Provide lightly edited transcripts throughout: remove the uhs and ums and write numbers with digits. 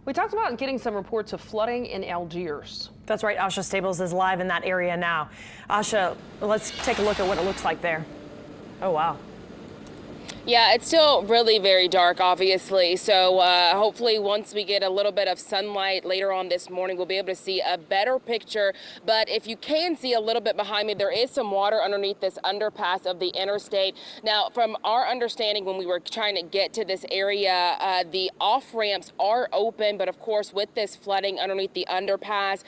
We talked about getting some reports of flooding in Algiers. That's right. Asha Stables is live in that area now. Asha, let's take a look at what it looks like there. Oh, wow. Yeah, it's still really very dark, obviously. So hopefully once we get a little bit of sunlight later on this morning, we'll be able to see a better picture. But if you can see a little bit behind me, there is some water underneath this underpass of the interstate. Now, from our understanding, when we were trying to get to this area, the off ramps are open. But of course, with this flooding underneath the underpass,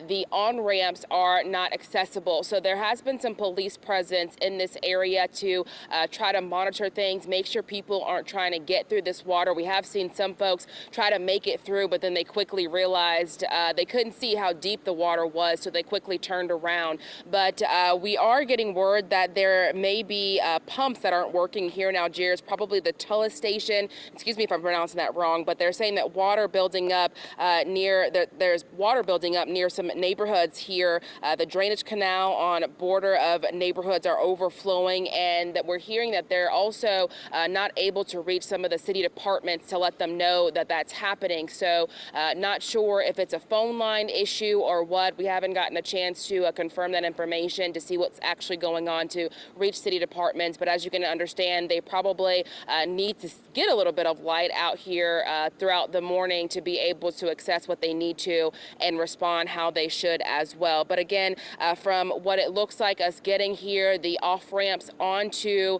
the on ramps are not accessible. So there has been some police presence in this area to try to monitor things, make sure people aren't trying to get through this water. We have seen some folks try to make it through, but then they quickly realized they couldn't see how deep the water was, so they quickly turned around. But we are getting word that there may be pumps that aren't working here in Algiers, probably the Tullis station. Excuse me if I'm pronouncing that wrong, but they're saying that water building up there's water building up near some neighborhoods here. The drainage canal on border of neighborhoods are overflowing, and that we're hearing that they're also not able to reach some of the city departments to let them know that that's happening. So not sure if it's a phone line issue or what. We haven't gotten a chance to confirm that information to see what's actually going on to reach city departments. But as you can understand, they probably need to get a little bit of light out here throughout the morning to be able to access what they need to and respond how they should as well. But again, from what it looks like us getting here, the off ramps onto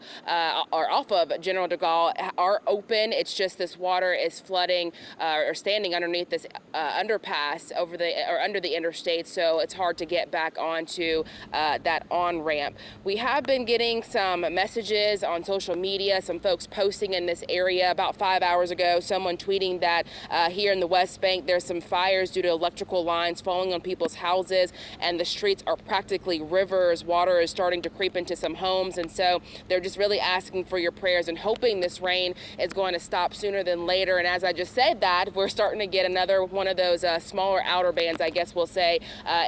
or off of General de Gaulle are open. It's just this water is flooding or standing underneath this underpass under the interstate, so it's hard to get back onto that on ramp. We have been getting some messages on social media, some folks posting in this area. About 5 hours ago, someone tweeting that here in the West Bank there's some fires due to electrical lines falling on people's houses, and the streets are practically rivers. Water is starting to creep into some homes, and so they're just really asking for your prayers and hoping this rain is going to stop sooner than later. And as I just said that, we're starting to get another one of those smaller outer bands, I guess we'll say,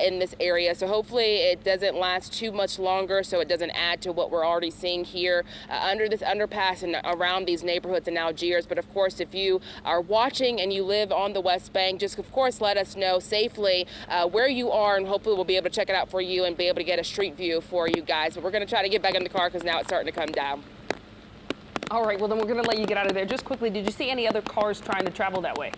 in this area. So hopefully it doesn't last too much longer, so it doesn't add to what we're already seeing here under this underpass and around these neighborhoods in Algiers. But of course, if you are watching and you live on the West Bank, just of course let us know safely where you are, and hopefully we'll be able to check it out for you and be able to get a street view for you guys. But we're going to try to get back in the car because now it's starting to come down. All right, well then we're going to let you get out of there. Just quickly, did you see any other cars trying to travel that way?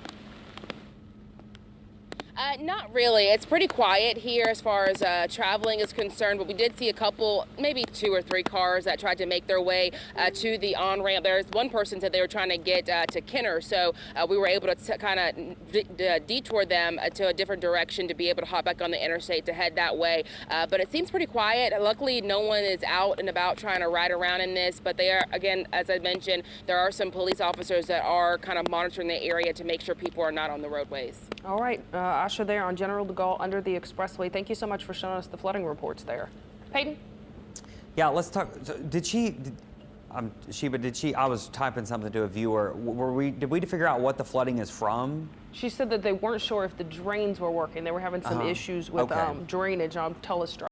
Not really. It's pretty quiet here as far as traveling is concerned, but we did see a couple, maybe 2 or 3 cars that tried to make their way to the on-ramp. There's one person said they were trying to get to Kenner, so we were able to kind of detour them to a different direction to be able to hop back on the interstate to head that way. But it seems pretty quiet. Luckily, no one is out and about trying to ride around in this, but they are, again, as I mentioned, there are some police officers that are kind of monitoring the area to make sure people are not on the roadways. All right, Asha there on General de Gaulle under the expressway. Thank you so much for showing us the flooding reports there. Peyton? Yeah, let's talk. So Sheba, I was typing something to a viewer. Did we figure out what the flooding is from? She said that they weren't sure if the drains were working. They were having some issues with drainage on Tullis Drive.